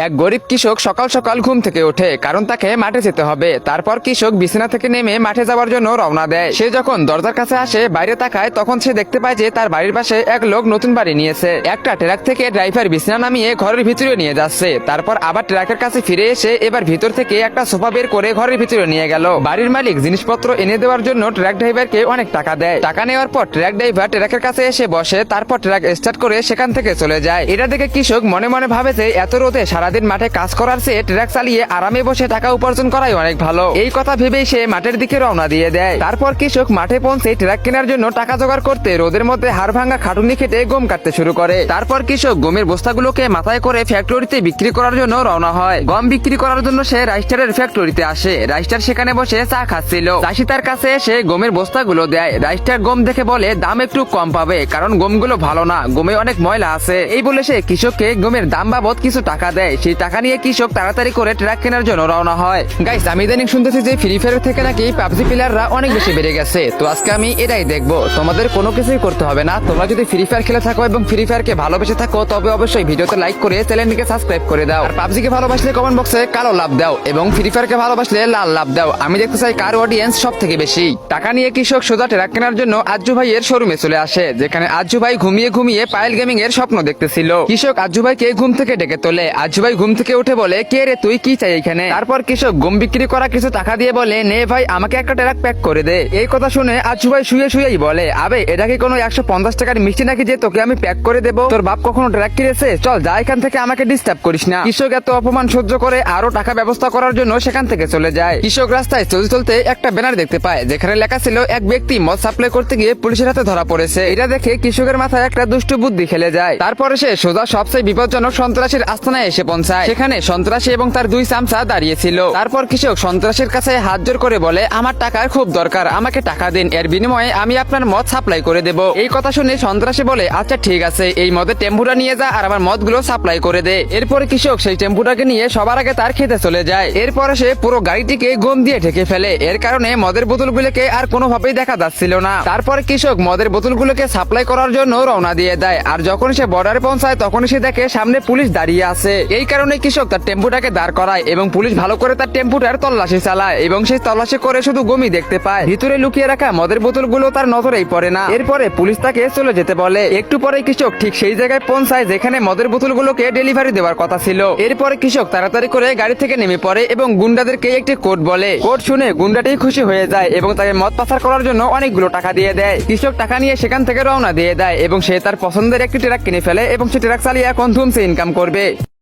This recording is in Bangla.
এক গরিব কৃষক সকাল সকাল ঘুম থেকে ওঠে, কারণ তাকে মাঠে যেতে হবে। তারপর কৃষক বিছানা থেকে নেমে মাঠে যাওয়ার জন্য রওনা দেয়। সে যখন দরজার কাছে আসে, বাইরে তাকায়, তখন সে দেখতে পায় যে তার বাড়ির পাশে এক লোক নতুন বাড়ি নিয়েছে। একটা ট্রাক থেকে ড্রাইভার বিছানা নামিয়ে ঘরের ভিতরে নিয়ে যাচ্ছে। তারপর আবার ট্রাকের কাছে ফিরে এসে এবার ভিতর থেকে একটা সোফা বের করে ঘরের ভিতরে নিয়ে গেল। বাড়ির মালিক জিনিসপত্র এনে দেওয়ার জন্য ট্রাক ড্রাইভারকে অনেক টাকা দেয়। টাকা নেওয়ার পর ট্রাক ড্রাইভার ট্রাকের কাছে এসে বসে, তারপর ট্রাক স্টার্ট করে সেখান থেকে চলে যায়। এটা দেখে কৃষক মনে মনে ভাবে যে এত রোদে সারাদিন মাঠে কাজ করার চেয়ে ট্রাক চালিয়ে আরামে বসে টাকা উপার্জন করাই অনেক ভালো। এই কথা ভেবেই সে মাঠের দিকে রওনা দিয়ে দেয়। তারপর কৃষক মাঠে পৌঁছে ট্রাক কেনার জন্য টাকা জোগাড় করতে রোদের মধ্যে হাড় ভাঙা খাটুনি খেটে গম কাটতে শুরু করে। তারপর কৃষক গমের বস্তাগুলোকে মাথায় করে ফ্যাক্টরিতে বিক্রি করার জন্য রওনা হয়। গম বিক্রি করার জন্য সে রাইস্টারের ফ্যাক্টরিতে আসে। রাইস্টার সেখানে বসে চা খাচ্ছিল। চাষি তার কাছে এসে গমের বস্তাগুলো দেয়। রাইস্টার গম দেখে বলে দাম একটু কম পাবে, কারণ গমগুলো ভালো না, গমে অনেক ময়লা আছে। এই বলে সে কৃষককে গমের দাম বাবদ কিছু টাকা দেয়। সেই টাকা নিয়ে কৃষক তাড়াতাড়ি করে ট্রাক কেনার জন্য রওনা হয়। গাইস, আমি ইদানিং শুনতেছি যে ফ্রি ফায়ার থেকে নাকি পাবজি প্লেয়াররা অনেক বেশি বেড়ে গেছে। তো আজকে আমি এটাই দেখবো। তোমাদের কোনো কিছুই করতে হবে না। তোমরা যদি ফ্রি ফায়ার খেলে থাকো এবং ফ্রি ফায়ারকে ভালোবেসে থাকো, তবে অবশ্যই ভিডিওতে লাইক করে চ্যানেলটিকে সাবস্ক্রাইব করে দাও। আর পাবজিকে ভালোবাসলে কমেন্ট বক্সে কালো লাভ দাও এবং ফ্রি ফায়ারকে ভালোবাসলে লাল লাভ দাও। আমি দেখতে চাই কার অডিয়েন্স সব থেকে বেশি। টাকা নিয়ে কৃষক সোজা ট্রাক কেনার জন্য আজ্জু ভাইয়ের শোরুমে চলে আসে, যেখানে আজ্জু ভাই ঘুমিয়ে ঘুমিয়ে পায়েল গেমিং এর স্বপ্ন দেখতেছিল। কৃষক আজ্জু ভাইকে ঘুম থেকে ডেকে তোলে। আজ্জু ভাই ঘুম থেকে উঠে বলে, কে রে তুই, কি চাই এখানে? তারপর কৃষক গম বিক্রি করা কিছু টাকা দিয়ে বলে, নে ভাই, আমাকে একটা ট্রাক প্যাক করে দে। এই কথা শুনে আজ্জু ভাই শুয়ে শুয়েই বলে, আবে এটা কি কোনো 150 টাকার মিষ্টি নাকি যে তোকে আমি প্যাক করে দেবো? তোর বাপ কখনো ট্রাক কিনেছে? চল যা এখান থেকে, আমাকে ডিস্টার্ব করিস না। কৃষক এত অপমান সহ্য করে আরো টাকা ব্যবস্থা করার জন্য সেখান থেকে চলে যায়। কৃষক রাস্তায় চলতে চলতে একটা ব্যানার দেখতে পায়, যেখানে লেখা ছিল এক ব্যক্তি মদ সাপ্লাই করতে গিয়ে পুলিশের হাতে ধরা পড়েছে। এটা দেখে কৃষকের মাথায় একটা দুষ্ট বুদ্ধি খেলে যায়। তারপরে সে সোজা সবচেয়ে বিপজ্জনক সন্ত্রাসীর আস্তানায় এসে পৌঁছায়। সেখানে সন্ত্রাসী এবং তার দুই চামচা দাঁড়িয়েছিল। তারপর কৃষক সন্ত্রাসীর কাছে হাত জোর করে বলে, আমার টাকার খুব দরকার, আমাকে টাকা দিন, এর বিনিময়ে আমি আপনার মদ সাপ্লাই করে দেব। এই কথা শুনে সন্ত্রাসী বলে, আচ্ছা ঠিক আছে, এই মদের টেম্পুটা নিয়ে যা আর আমার মদগুলো সাপ্লাই করে দে। এরপরে কৃষক সেই টেম্পুটাকে নিয়ে সবার আগে তার খেতে চলে যায়। এরপরে সে পুরো গাড়িটিকে গম দিয়ে ঢেকে ফেলে। এর কারণে মদের বোতলগুলোকে আর কোনোভাবেই দেখা যাচ্ছিল না। তারপরে কৃষক মদের বোতলগুলোকে সাপ্লাই করার জন্য রওনা দিয়ে দেয়। আর যখন সে বর্ডারে পৌঁছায়, তখন সে দেখে সামনে পুলিশ দাঁড়িয়ে আছে। এই কারণে কৃষক তার টেম্পুটাকে দাঁড় করায় এবং পুলিশ ভালো করে তার টেম্পুটার তল্লাশি চালায় এবং সেই তল্লাশি করে শুধু গমই দেখতে পায়। ভিতরে লুকিয়ে রাখা মদের বোতলগুলো তার নজরেই পড়ে না। এরপরে পুলিশ তাকে চলে যেতে বলে। একটু পরে কৃষক ঠিক সেই জায়গায় পৌঁছায় যেখানে মদের বোতলগুলোকে ডেলিভারি দেওয়ার কথা ছিল। এরপরে কৃষক তাড়াতাড়ি করে গাড়ি থেকে নেমে পড়ে এবং গুন্ডাদেরকে একটি কোড বলে। কোড শুনে গুন্ডাটি খুশি হয়ে যায় এবং তাকে মদ পাচার করার জন্য অনেকগুলো টাকা দিয়ে দেয়। কৃষক টাকা নিয়ে সেখান থেকে রওনা দিয়ে দেয় এবং সে তার পছন্দের একটি ট্রাক কিনে ফেলে এবং সে ট্রাক চালিয়ে এখন ধুমসে ইনকাম করবে।